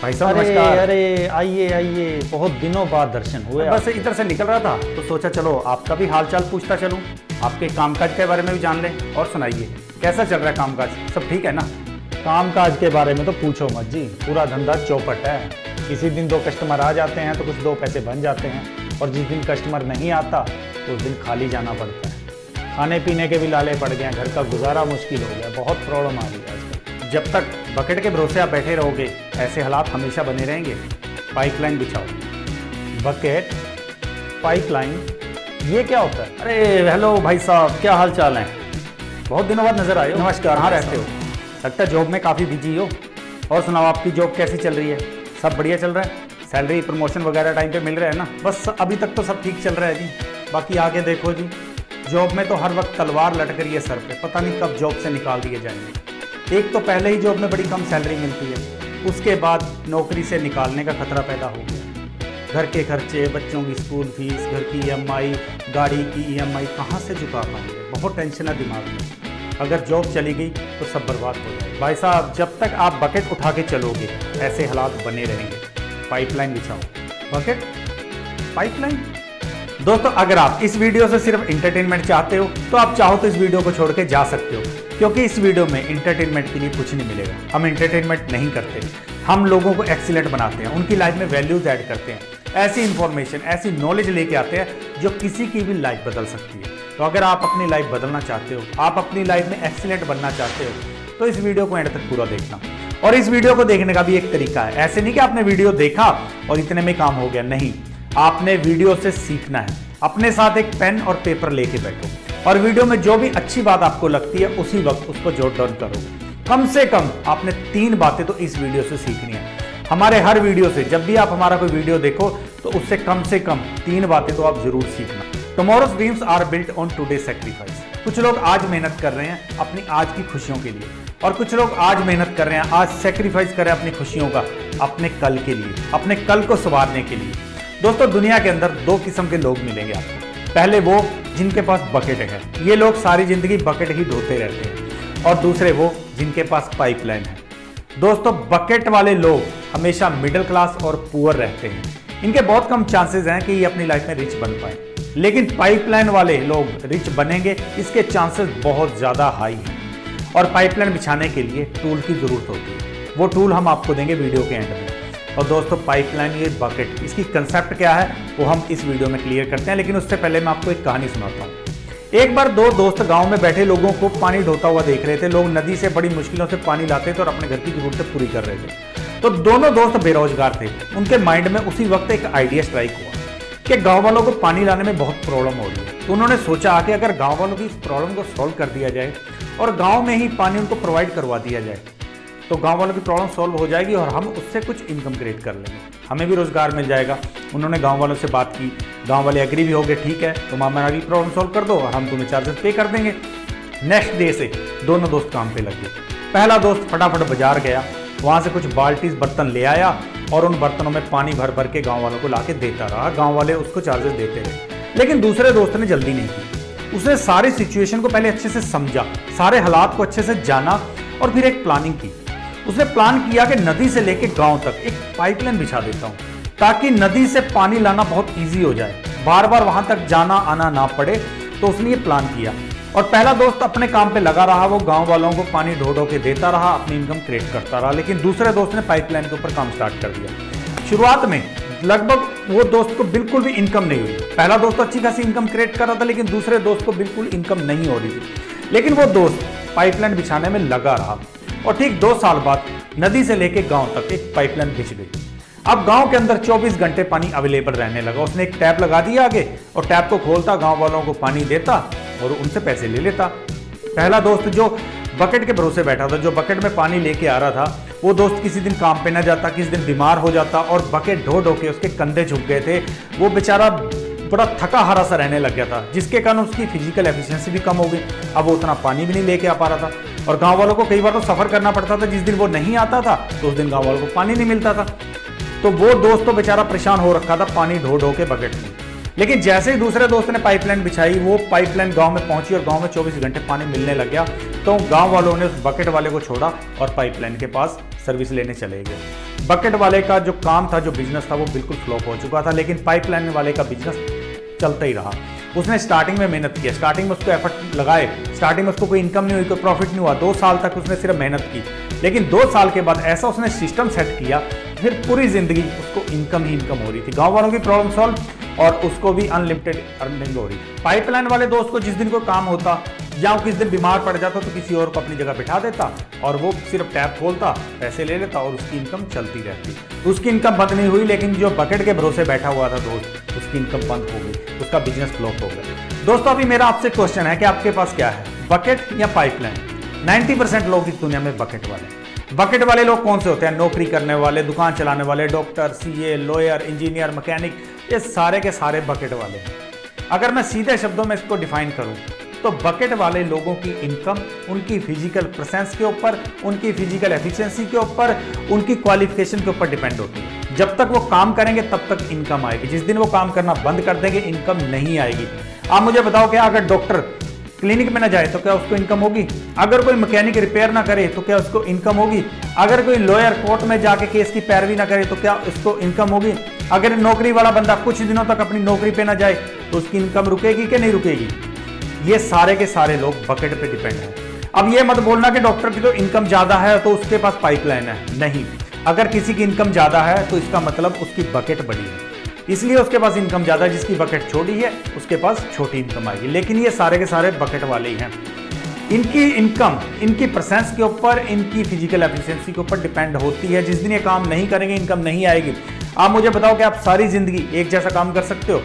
भाई साहब अरे नमस्कार। अरे आइए आइए, बहुत दिनों बाद दर्शन हुए बस इधर से निकल रहा था तो सोचा चलो आपका भी हाल चाल पूछता चलूं, आपके कामकाज के बारे में भी जान लें। और सुनाइए कैसा चल रहा है कामकाज, सब ठीक है ना? कामकाज के बारे में तो पूछो मत जी, पूरा धंधा चौपट है। किसी दिन 2 कस्टमर आ जाते हैं तो कुछ 2 पैसे बन जाते हैं, और जिस दिन कस्टमर नहीं आता तो उस दिन खाली जाना पड़ता है। खाने पीने के भी लाले पड़ गए हैं, घर का गुजारा मुश्किल हो गया, बहुत प्रॉब्लम आ रही है आजकल। जब तक बकेट के भरोसे आप बैठे रहोगे ऐसे हालात हमेशा बने रहेंगे। पाइपलाइन बिछाओ। बकेट, पाइपलाइन, ये क्या होता है? अरे हेलो भाई साहब, क्या हाल चाल है? बहुत दिनों बाद नजर आए हो। नमस्कार, कहाँ भाई रहते हो? लगता है जॉब में काफ़ी बिजी हो। और सुनाओ, आपकी जॉब कैसी चल रही है? सब बढ़िया चल रहा है? सैलरी प्रमोशन वगैरह टाइम पे मिल रहा है ना? बस अभी तक तो सब ठीक चल रहा है जी। बाकी आगे देखो जी, जॉब में तो हर वक्त तलवार लटक रही है सर पे, पता नहीं कब जॉब से निकाल दिए जाएंगे। एक तो पहले ही जॉब में बड़ी कम सैलरी मिलती है, उसके बाद नौकरी से निकालने का खतरा पैदा हो गया। घर के खर्चे, बच्चों की स्कूल फीस, घर की EMI, गाड़ी की EMI कहाँ से चुका पाएंगे? बहुत टेंशन है दिमाग में। अगर जॉब चली गई तो सब बर्बाद हो जाए। भाई साहब, जब तक आप बकेट उठा के चलोगे ऐसे हालात बने रहेंगे। पाइपलाइन बिछाओ। Bucket, pipeline. दोस्तों, अगर आप इस वीडियो से सिर्फ इंटरटेनमेंट चाहते हो तो आप चाहो तो इस वीडियो को छोड़ के जा सकते हो, क्योंकि इस वीडियो में इंटरटेनमेंट के लिए कुछ नहीं मिलेगा। हम इंटरटेनमेंट नहीं करते, हम लोगों को एक्सीलेंट बनाते हैं, उनकी लाइफ में वैल्यूज ऐड करते हैं, ऐसी इंफॉर्मेशन, ऐसी नॉलेज लेके आते हैं जो किसी की भी लाइफ बदल सकती है। तो अगर आप अपनी लाइफ बदलना चाहते हो, आप अपनी लाइफ में एक्सीलेंट बनना चाहते हो, तो इस वीडियो को एंड तक पूरा देखना। और इस वीडियो को देखने का भी एक तरीका है। ऐसे नहीं कि आपने वीडियो देखा और इतने में काम हो गया, नहीं। आपने वीडियो से सीखना है। अपने साथ एक पेन और पेपर लेके बैठो और वीडियो में जो भी अच्छी बात आपको लगती है उसी वक्त उसको जॉट डाउन करो। कम से कम आपने 3 बातें तो इस वीडियो से सीखनी है। हमारे हर वीडियो से, जब भी आप हमारा कोई वीडियो देखो तो उससे कम से कम 3 बातें तो आप जरूर सीखना। Tomorrow's dreams are built on today sacrifice. कुछ लोग आज मेहनत कर रहे हैं अपनी आज की खुशियों के लिए, और कुछ लोग आज मेहनत कर रहे हैं, आज सेक्रीफाइस कर रहे हैं अपनी खुशियों का अपने कल के लिए, अपने कल को संवारने के लिए। दोस्तों, दुनिया के अंदर 2 किस्म के लोग मिलेंगे आपको। पहले वो जिनके पास बकेट है, ये लोग सारी जिंदगी बकेट ही धोते रहते हैं। और दूसरे वो जिनके पास पाइपलाइन है। दोस्तों, बकेट वाले लोग हमेशा मिडिल क्लास और पुअर रहते हैं। इनके बहुत कम चांसेस हैं कि ये अपनी लाइफ में रिच बन पाए, लेकिन पाइपलाइन वाले लोग रिच बनेंगे, इसके चांसेस बहुत ज़्यादा हाई हैं। और पाइपलाइन बिछाने के लिए टूल की ज़रूरत होती है, वो टूल हम आपको देंगे वीडियो के एंड में। और दोस्तों, पाइपलाइन, ये बकेट, इसकी कंसेप्ट क्या है वो हम इस वीडियो में क्लियर करते हैं। लेकिन उससे पहले मैं आपको एक कहानी सुनाता हूँ। एक बार 2 दोस्त गांव में बैठे लोगों को पानी ढोता हुआ देख रहे थे। लोग नदी से बड़ी मुश्किलों से पानी लाते थे और अपने घर की जरूरतें पूरी कर रहे थे। तो दोनों दोस्त बेरोजगार थे। उनके माइंड में उसी वक्त एक आइडिया स्ट्राइक हुआ कि गाँव वालों को पानी लाने में बहुत प्रॉब्लम हो रही है। तो उन्होंने सोचा कि अगर गाँव वालों की इस प्रॉब्लम को सॉल्व कर दिया जाए और गाँव में ही पानी उनको प्रोवाइड करवा दिया जाए तो गांव वालों की प्रॉब्लम सॉल्व हो जाएगी और हम उससे कुछ इनकम क्रिएट कर लेंगे, हमें भी रोजगार मिल जाएगा। उन्होंने गांव वालों से बात की, गांव वाले एग्री भी हो गए, ठीक है तुम हमारी प्रॉब्लम सॉल्व कर दो और हम तुम्हें चार्जेस पे कर देंगे। नेक्स्ट डे से दोनों दोस्त काम पे लग गए। पहला दोस्त फटाफट बाजार गया, वहाँ से कुछ बाल्टीज बर्तन ले आया और उन बर्तनों में पानी भर भर के गाँव वालों को ला के देता रहा। गाँव वाले उसको चार्जेस देते रहे। लेकिन दूसरे दोस्त ने जल्दी नहीं की। उसने सारी सिचुएशन को पहले अच्छे से समझा, सारे हालात को अच्छे से जाना और फिर एक प्लानिंग की। उसने प्लान किया कि नदी से लेके गांव तक एक पाइपलाइन बिछा देता हूं, ताकि नदी से पानी लाना बहुत इजी हो जाए, बार बार वहां तक जाना आना ना पड़े। तो उसने ये प्लान किया और पहला दोस्त अपने काम पे लगा रहा, वो गांव वालों को पानी ढो ढो के देता रहा, अपनी इनकम क्रिएट करता रहा। लेकिन दूसरे दोस्त ने पाइपलाइन के ऊपर काम स्टार्ट कर दिया। शुरुआत में लगभग वो दोस्त को बिल्कुल भी इनकम नहीं हुई। पहला दोस्त अच्छी खासी इनकम क्रिएट कर रहा था, लेकिन दूसरे दोस्त को बिल्कुल इनकम नहीं हो रही थी। लेकिन वो दोस्त पाइपलाइन बिछाने में लगा रहा और ठीक 2 साल बाद नदी से लेके गांव तक एक पाइपलाइन बिछ गई। अब गांव के अंदर 24 घंटे पानी अवेलेबल रहने लगा। उसने एक टैप लगा दिया आगे और टैप को खोलता, गांव वालों को पानी देता और उनसे पैसे ले लेता। पहला दोस्त जो बकेट के भरोसे बैठा था, जो बकेट में पानी लेके आ रहा था, वो दोस्त किसी दिन काम पे न जाता, किसी दिन बीमार हो जाता और बकेट ढो ढो के उसके कंधे झुक गए थे। वो बेचारा बड़ा थका हारा सा रहने लग गया था, जिसके कारण उसकी फिजिकल एफिशिएंसी भी कम हो गई। अब वो उतना पानी भी नहीं लेके आ पा रहा था और गांव वालों को कई बार तो सफर करना पड़ता था। जिस दिन वो नहीं आता था तो उस दिन गांव वालों को पानी नहीं मिलता था। तो वो दोस्त तो बेचारा परेशान हो रखा था पानी ढो ढो के बकेट में। लेकिन जैसे ही दूसरे दोस्त ने पाइपलाइन बिछाई, वो पाइपलाइन गांव में पहुंची और गांव में 24 घंटे पानी मिलने लग गया, तो गांव वालों ने उस बकेट वाले को छोड़ा और पाइपलाइन के पास सर्विस लेने चले गए। बकेट वाले का जो काम था, जो बिजनेस था, वो बिल्कुल फ्लॉप हो चुका था, लेकिन पाइपलाइन वाले का बिजनेस चलता ही रहा। उसने स्टार्टिंग में मेहनत किया, स्टार्टिंग में उसको एफर्ट लगाए, स्टार्टिंग में उसको कोई इनकम नहीं हुई, कोई प्रॉफिट नहीं हुआ, 2 साल तक उसने सिर्फ मेहनत की। लेकिन 2 साल के बाद ऐसा उसने सिस्टम सेट किया, फिर पूरी जिंदगी उसको इनकम ही इनकम हो रही थी, गांव वालों की प्रॉब्लम सॉल्व और उसको भी अनलिमिटेड अर्निंग हो रही। पाइपलाइन वाले दोस्त को जिस दिन कोई काम होता या वो किस दिन बीमार पड़ जाता तो किसी और को अपनी जगह बिठा देता और वो सिर्फ टैप खोलता, पैसे ले लेता और उसकी इनकम चलती रहती। उसकी इनकम बंद नहीं हुई, लेकिन जो बकेट के भरोसे बैठा हुआ था दोस्त, उसकी इनकम बंद हो गई, उसका बिजनेस फ्लॉप हो गया। दोस्तों, अभी मेरा आपसे क्वेश्चन है कि आपके पास क्या है, बकेट या पाइपलाइन? 90% लोग इस दुनिया में बकेट वाले। बकेट वाले लोग कौन से होते हैं? नौकरी करने वाले, दुकान चलाने वाले, doctor, CA, lawyer, engineer, mechanic, ये सारे के सारे बकेट वाले हैं। अगर मैं सीधे शब्दों में इसको डिफाइन करूं तो बकेट वाले लोगों की इनकम उनकी फिजिकल प्रेजेंस के ऊपर, उनकी फिजिकल एफिशिएंसी के ऊपर, उनकी क्वालिफिकेशन के ऊपर डिपेंड होती है। जब तक वो काम करेंगे तब तक इनकम आएगी, जिस दिन वो काम करना बंद कर देंगे इनकम नहीं आएगी। आप मुझे बताओ कि अगर डॉक्टर क्लिनिक में ना जाए तो क्या उसको इनकम होगी? अगर कोई मैकेनिक रिपेयर ना करे तो क्या उसको इनकम होगी? अगर कोई लॉयर कोर्ट में जाके केस की पैरवी ना करे तो क्या उसको इनकम होगी? अगर नौकरी वाला बंदा कुछ दिनों तक अपनी नौकरी पे ना जाए तो उसकी इनकम रुकेगी कि नहीं रुकेगी? ये सारे के सारे लोग बकेट पे डिपेंड हैं। अब ये मत बोलना कि डॉक्टर की तो इनकम ज्यादा है तो उसके पास पाइपलाइन है, नहीं। अगर किसी की इनकम ज्यादा है तो इसका मतलब उसकी बकेट बड़ी है, इसलिए उसके पास इनकम ज्यादा है। जिसकी बकेट छोटी है उसके पास छोटी इनकम आएगी। लेकिन ये सारे के सारे बकेट वाले ही हैं। इनकी इनकम इनकी प्रेजेंस के ऊपर, इनकी फिजिकल एफिशिएंसी के ऊपर डिपेंड होती है। जिस दिन ये काम नहीं करेंगे इनकम नहीं आएगी। आप मुझे बताओ कि आप सारी जिंदगी एक जैसा काम कर सकते हो?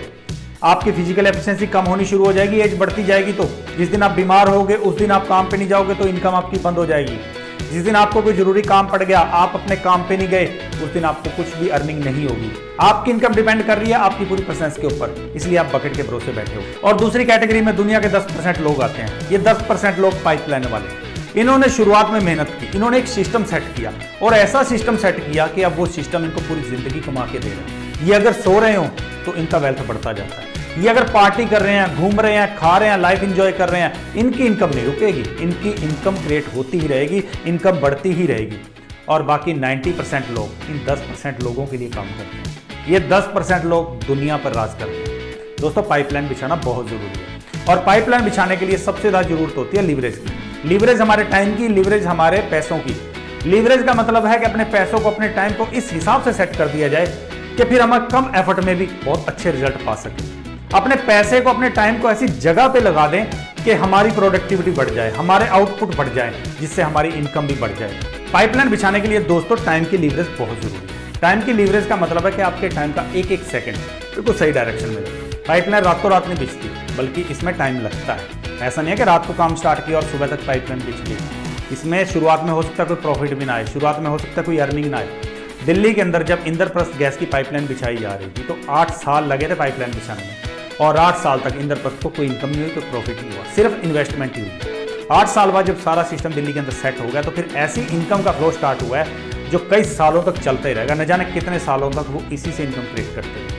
आपकी फिजिकल एफिशिएंसी कम होनी शुरू हो जाएगी, एज बढ़ती जाएगी। तो जिस दिन आप बीमार होगे उस दिन आप काम पे नहीं जाओगे तो इनकम आपकी बंद हो जाएगी। जिस दिन आपको कोई जरूरी काम पड़ गया, आप अपने काम पे नहीं गए, उस दिन आपको कुछ भी अर्निंग नहीं होगी। आपकी इनकम डिपेंड कर रही है आपकी पूरी प्रेजेंस के ऊपर, इसलिए आप बकेट के भरोसे बैठे हो। और दूसरी कैटेगरी में दुनिया के 10% लोग आते हैं। ये 10% लोग पाइपलाइन वाले। इन्होंने शुरुआत में मेहनत की, इन्होंने एक सिस्टम सेट किया और ऐसा सिस्टम सेट किया कि अब वो सिस्टम इनको पूरी जिंदगी कमा के दे रहा है। ये अगर सो रहे हो तो इनका वेल्थ बढ़ता जाता है। ये अगर पार्टी कर रहे हैं, घूम रहे हैं, खा रहे हैं, लाइफ एंजॉय कर रहे हैं, इनकी इनकम नहीं रुकेगी, इनकी इनकम क्रिएट होती ही रहेगी, इनकम बढ़ती ही रहेगी। और बाकी 90% लोग इन 10% लोगों के लिए काम करते हैं। ये 10% लोग दुनिया पर राज करते हैं। दोस्तों, पाइपलाइन बिछाना बहुत जरूरी है और पाइपलाइन बिछाने के लिए सबसे ज्यादा जरूरत होती है लीवरेज की। लीवरेज हमारे टाइम की, लीवरेज हमारे पैसों की। लीवरेज का मतलब है कि अपने पैसों को, अपने टाइम को इस हिसाब से सेट कर दिया जाए कि फिर हम कम एफर्ट में भी बहुत अच्छे रिजल्ट पा सकें। अपने पैसे को, अपने टाइम को ऐसी जगह पे लगा दें कि हमारी प्रोडक्टिविटी बढ़ जाए, हमारे आउटपुट बढ़ जाए, जिससे हमारी इनकम भी बढ़ जाए। पाइपलाइन बिछाने के लिए दोस्तों टाइम की लीवरेज बहुत जरूरी है। टाइम की लीवरेज का मतलब है कि आपके टाइम का एक एक सेकंड बिल्कुल सही डायरेक्शन में लगे। पाइपलाइन रातों रात नहीं बिछती, बल्कि इसमें टाइम लगता है। ऐसा नहीं है कि रात को काम स्टार्ट किया और सुबह तक पाइपलाइन बिछ गई। इसमें शुरुआत में हो सकता है कोई प्रॉफिट भी ना आए, शुरुआत में हो सकता है कोई अर्निंग ना आए। दिल्ली के अंदर जब इंद्रप्रस्थ गैस की पाइपलाइन बिछाई जा रही थी तो 8 साल लगे थे पाइपलाइन बिछाने में, और 8 साल तक इंद्रप्रस्थ को कोई इनकम नहीं हुई, कोई प्रॉफिट नहीं हुआ, सिर्फ इन्वेस्टमेंट ही हुई। 8 साल बाद जब सारा सिस्टम दिल्ली के अंदर सेट हो गया तो फिर ऐसी इनकम का फ्लो स्टार्ट हुआ है जो कई सालों तक चलता ही रहेगा। न जाने कितने सालों तक वो इसी से इनकम क्रिएट करते हैं।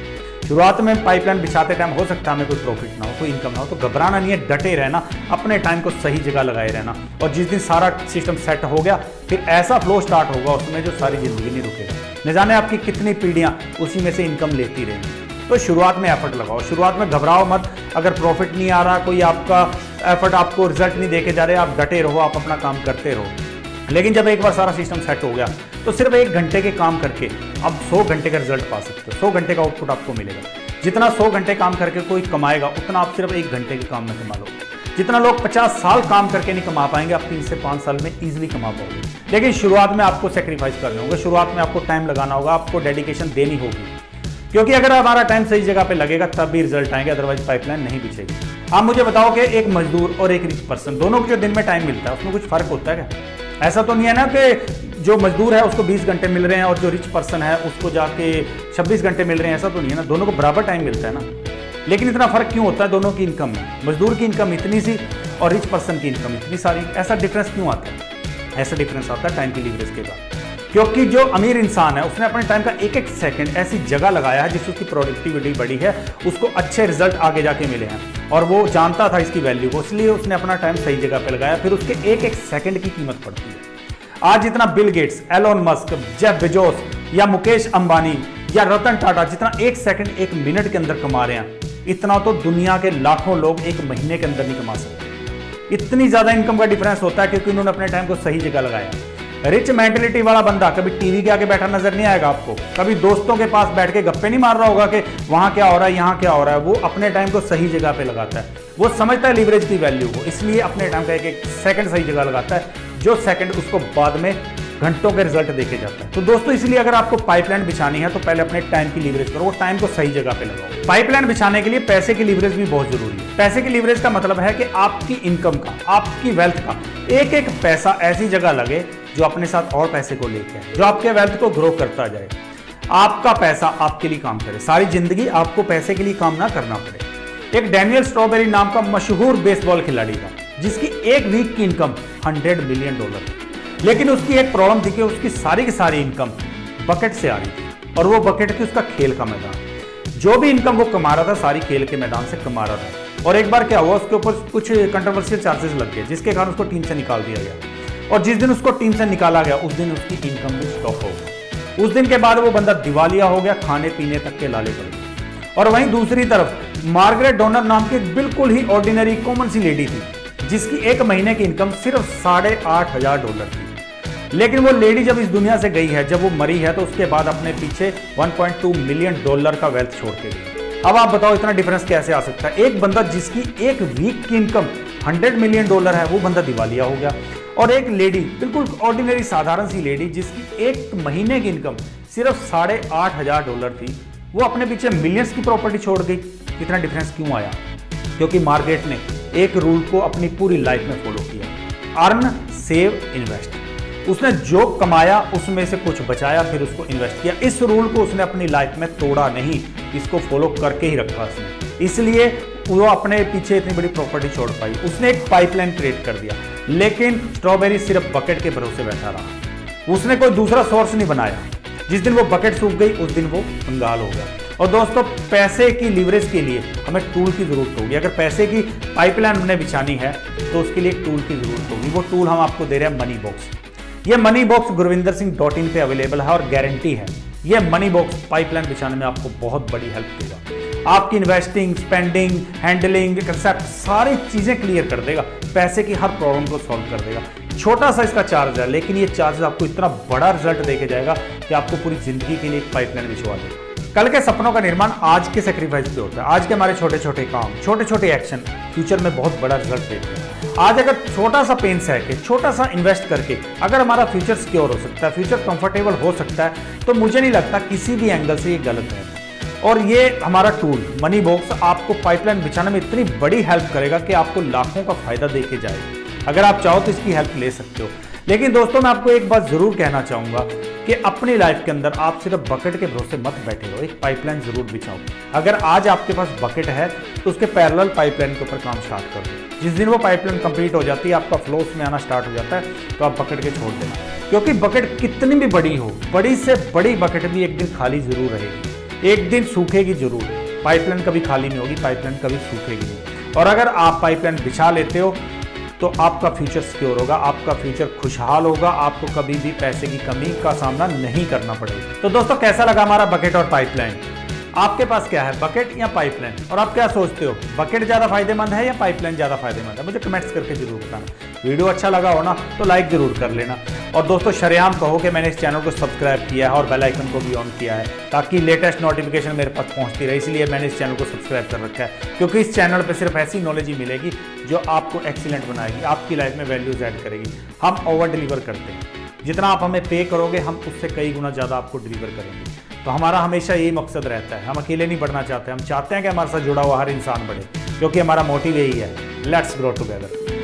शुरुआत में पाइपलाइन बिछाते टाइम हो सकता है हमें कोई प्रॉफिट ना हो, कोई इनकम ना हो, तो घबराना नहीं है, डटे रहना, अपने टाइम को सही जगह लगाए रहना। और जिस दिन सारा सिस्टम सेट हो गया फिर ऐसा फ्लो स्टार्ट होगा उसमें जो सारी जिंदगी नहीं रुकेगा। न जाने आपकी कितनी पीढ़ियां उसी में से इनकम लेती रहेंगी। तो शुरुआत में एफर्ट लगाओ, शुरुआत में घबराओ मत। अगर प्रॉफिट नहीं आ रहा, कोई आपका एफर्ट आपको रिजल्ट नहीं देके जा रहे, आप डटे रहो, आप अपना काम करते रहो। लेकिन जब एक बार सारा सिस्टम सेट हो गया तो सिर्फ 1 घंटे के काम करके आप 100 घंटे का रिजल्ट पा सकते हो। 100 घंटे का आउटपुट आपको मिलेगा। जितना 100 घंटे काम करके कोई कमाएगा उतना आप सिर्फ 1 घंटे के काम में कमा लो। जितना लोग 50 साल काम करके नहीं कमा पाएंगे, आप 3 से 5 साल में इजीली कमा पाओगे। लेकिन शुरुआत में आपको सेक्रीफाइस करने होंगे, शुरुआत में आपको टाइम लगाना होगा, आपको डेडिकेशन देनी होगी। क्योंकि अगर हमारा टाइम सही जगह पे लगेगा तब भी रिजल्ट आएंगे, अदरवाइज पाइपलाइन नहीं बिछेगी। आप मुझे बताओ कि एक मजदूर और एक रिच पर्सन दोनों को जो दिन में टाइम मिलता है उसमें कुछ फर्क होता है क्या? ऐसा तो नहीं है ना कि जो मजदूर है उसको 20 घंटे मिल रहे हैं और जो रिच पर्सन है उसको जाके 26 घंटे मिल रहे हैं, ऐसा तो नहीं है ना। दोनों को बराबर टाइम मिलता है ना। लेकिन इतना फर्क क्यों होता है दोनों की इनकम में? मजदूर की इनकम इतनी सी और रिच पर्सन की इनकम इतनी सारी, ऐसा डिफरेंस क्यों आता है? ऐसा डिफरेंस आता है टाइम की लीवरेज के बाद। क्योंकि जो अमीर इंसान है उसने अपने टाइम का एक एक सेकंड ऐसी जगह लगाया है जिससे उसकी प्रोडक्टिविटी बढ़ी है, उसको अच्छे रिजल्ट आगे जाके मिले हैं और वो जानता था इसकी वैल्यू को, इसलिए उसने अपना टाइम सही जगह पे लगाया, फिर उसके एक एक सेकंड की कीमत पड़ती है। आज जितना Bill Gates, Elon Musk, Jeff Bezos या मुकेश अंबानी या रतन टाटा जितना एक सेकंड एक मिनट के अंदर कमा रहे हैं, इतना तो दुनिया के लाखों लोग एक महीने के अंदर नहीं कमा सकते। इतनी ज्यादा इनकम का डिफरेंस होता है क्योंकि उन्होंने अपने टाइम को सही जगह लगाया। रिच मेंटेलिटी वाला बंदा कभी टीवी के आगे बैठा नजर नहीं आएगा आपको, कभी दोस्तों के पास बैठ के गप्पे नहीं मार रहा होगा कि वहां क्या हो रहा है, यहाँ क्या हो रहा है। वो अपने टाइम को सही जगह पे लगाता है, वो समझता है लीवरेज की वैल्यू को, इसलिए अपने टाइम का एक एक सेकंड सही जगह लगाता है, जो सेकंड उसको बाद में घंटों के रिजल्ट देके जाता है। तो दोस्तों इसलिए अगर आपको पाइपलाइन बिछानी है तो पहले अपने टाइम की लीवरेज करो, वो टाइम को सही जगह पे लगाओ। पाइपलाइन बिछाने के लिए पैसे की लीवरेज भी बहुत जरूरी है। पैसे की लीवरेज का मतलब है कि आपकी इनकम का, आपकी वेल्थ का एक एक पैसा ऐसी जगह लगे जो अपने साथ और पैसे को लेके आए, जो आपके वेल्थ को ग्रो करता जाए। आपका पैसा आपके लिए काम करे, सारी जिंदगी आपको पैसे के लिए काम ना करना पड़े। एक डैनियल स्ट्रॉबेरी नाम का मशहूर बेसबॉल खिलाड़ी था जिसकी एक वीक की इनकम $100 मिलियन, लेकिन उसकी एक प्रॉब्लम थी कि उसकी सारी की सारी इनकम बकेट से आ रही थी और वो बकेट थी उसका खेल का मैदान। जो भी इनकम वो कमा रहा था सारी खेल के मैदान से कमा रहा था। और एक बार क्या हुआ, उसके ऊपर कुछ कंट्रोवर्शियल चार्जेस लग गए जिसके कारण उसको टीम से निकाल दिया गया। और जिस दिन उसको टीम से निकाला गया उस दिन उसकी इनकम भी स्टॉप हो गई। उस दिन के बाद वो बंदा दिवालिया हो गया, खाने पीने तक के लाले पड़ गए। और वहीं दूसरी तरफ मार्गरेट डोनर नाम की बिल्कुल ही ऑर्डिनरी कॉमन सी लेडी थी जिसकी एक महीने की इनकम सिर्फ $8,500 थी। लेकिन वो लेडी जब इस दुनिया से गई है, जब वो मरी है, तो उसके बाद अपने पीछे $1.2 मिलियन का वेल्थ छोड़ के गई। अब आप बताओ इतना डिफरेंस कैसे आ सकता है। एक बंदा जिसकी एक वीक की इनकम $100 मिलियन है वो बंदा दिवालिया हो गया, और एक लेडी बिल्कुल ऑर्डिनरी साधारण सी लेडी जिसकी एक महीने की इनकम सिर्फ $8,500 थी, वो अपने पीछे मिलियंस की प्रॉपर्टी छोड़ गई। इतना डिफरेंस क्यों आया? क्योंकि मार्केट ने एक रूल को अपनी पूरी लाइफ में फॉलो किया, अर्न सेव इन्वेस्ट। उसने जो कमाया उसमें से कुछ बचाया, फिर उसको इन्वेस्ट किया। इस रूल को उसने अपनी लाइफ में तोड़ा नहीं, इसको फॉलो करके ही रखा उसने, इसलिए वो अपने पीछे इतनी बड़ी प्रॉपर्टी छोड़ पाई। उसने एक पाइपलाइन क्रिएट कर दिया, लेकिन स्ट्रॉबेरी सिर्फ बकेट के भरोसे बैठा रहा। उसने कोई दूसरा सोर्स नहीं बनाया। जिस दिन वो बकेट सूख गई उस दिन वो कंगाल हो गया। और दोस्तों पैसे की लीवरेज के लिए हमें टूल की जरूरत होगी। अगर पैसे की पाइपलाइन हमने बिछानी है तो उसके लिए एक टूल की जरूरत होगी। वो टूल हम आपको दे रहे हैं मनी बॉक्स। ये मनी बॉक्स gurvindersinh.in पे अवेलेबल है और गारंटी है ये मनी बॉक्स पाइपलाइन बिछाने में आपको बहुत बड़ी हेल्प देगा। आपकी इन्वेस्टिंग, स्पेंडिंग, हैंडलिंग, कंसेप्ट सारी चीजें क्लियर कर देगा, पैसे की हर प्रॉब्लम को सॉल्व कर देगा। छोटा सा इसका चार्ज है, लेकिन ये चार्ज आपको इतना बड़ा रिजल्ट देके जाएगा कि आपको पूरी जिंदगी के लिए एक पाइपलाइन बिछवा देगा। कल के सपनों का निर्माण आज के सेक्रीफाइस पे होता है। आज के हमारे छोटे छोटे काम, छोटे छोटे एक्शन फ्यूचर में बहुत बड़ा रिजल्ट देते हैं। आज अगर छोटा सा पेन सह के, छोटा सा इन्वेस्ट करके अगर हमारा फ्यूचर सिक्योर हो सकता है, फ्यूचर कंफर्टेबल हो सकता है, तो मुझे नहीं लगता किसी भी एंगल से ये गलत है। और ये हमारा टूल मनी बॉक्स आपको पाइपलाइन बिछाने में इतनी बड़ी हेल्प करेगा कि आपको लाखों का फायदा देके जाएगा। अगर आप चाहो तो इसकी हेल्प ले सकते हो। लेकिन दोस्तों मैं आपको एक बात जरूर कहना चाहूंगा कि अपनी लाइफ के अंदर आप सिर्फ बकेट के भरोसे मत बैठे रहो, एक पाइपलाइन जरूर बिछाओ। अगर आज आपके पास बकेट है तो उसके पैरेलल पाइपलाइन के ऊपर काम स्टार्ट कर दो। जिस दिन वो पाइपलाइन कंप्लीट हो जाती है, आपका फ्लो उसमें आना स्टार्ट हो जाता है, तो आप बकेट के छोड़ देना। क्योंकि बकेट कितनी भी बड़ी हो, बड़ी से बड़ी बकेट भी एक दिन खाली जरूर रहेगी, एक दिन सूखेगी जरूर। पाइपलाइन कभी खाली नहीं होगी, पाइपलाइन कभी सूखेगी नहीं। और अगर आप पाइपलाइन बिछा लेते हो तो आपका फ्यूचर सिक्योर होगा, आपका फ्यूचर खुशहाल होगा, आपको कभी भी पैसे की कमी का सामना नहीं करना पड़ेगा। तो दोस्तों कैसा लगा हमारा बकेट और पाइपलाइन? आपके पास क्या है, बकेट या पाइपलाइन? और आप क्या सोचते हो, बकेट ज्यादा फायदेमंद है या पाइपलाइन ज्यादा फायदेमंद है? मुझे कमेंट्स करके जरूर बताना। वीडियो अच्छा लगा हो ना तो लाइक जरूर कर लेना। और दोस्तों शरेआम कहो कि मैंने इस चैनल को सब्सक्राइब किया है और बेल आइकन को भी ऑन किया है ताकि लेटेस्ट नोटिफिकेशन मेरे पास पहुंचती रहे। इसलिए मैंने इस चैनल को सब्सक्राइब कर रखा है, क्योंकि इस चैनल पर सिर्फ ऐसी नॉलेज ही मिलेगी जो आपको एक्सीलेंट बनाएगी, आपकी लाइफ में वैल्यूज ऐड करेगी। हम ओवर डिलीवर करते हैं, जितना आप हमें पे करोगे हम उससे कई गुना ज़्यादा आपको डिलीवर करेंगे। तो हमारा हमेशा यही मकसद रहता है, हम अकेले नहीं बढ़ना चाहते, हम चाहते हैं कि हमारे साथ जुड़ा हुआ हर इंसान बढ़े, क्योंकि हमारा मोटिव यही है, लेट्स ग्रो टुगेदर।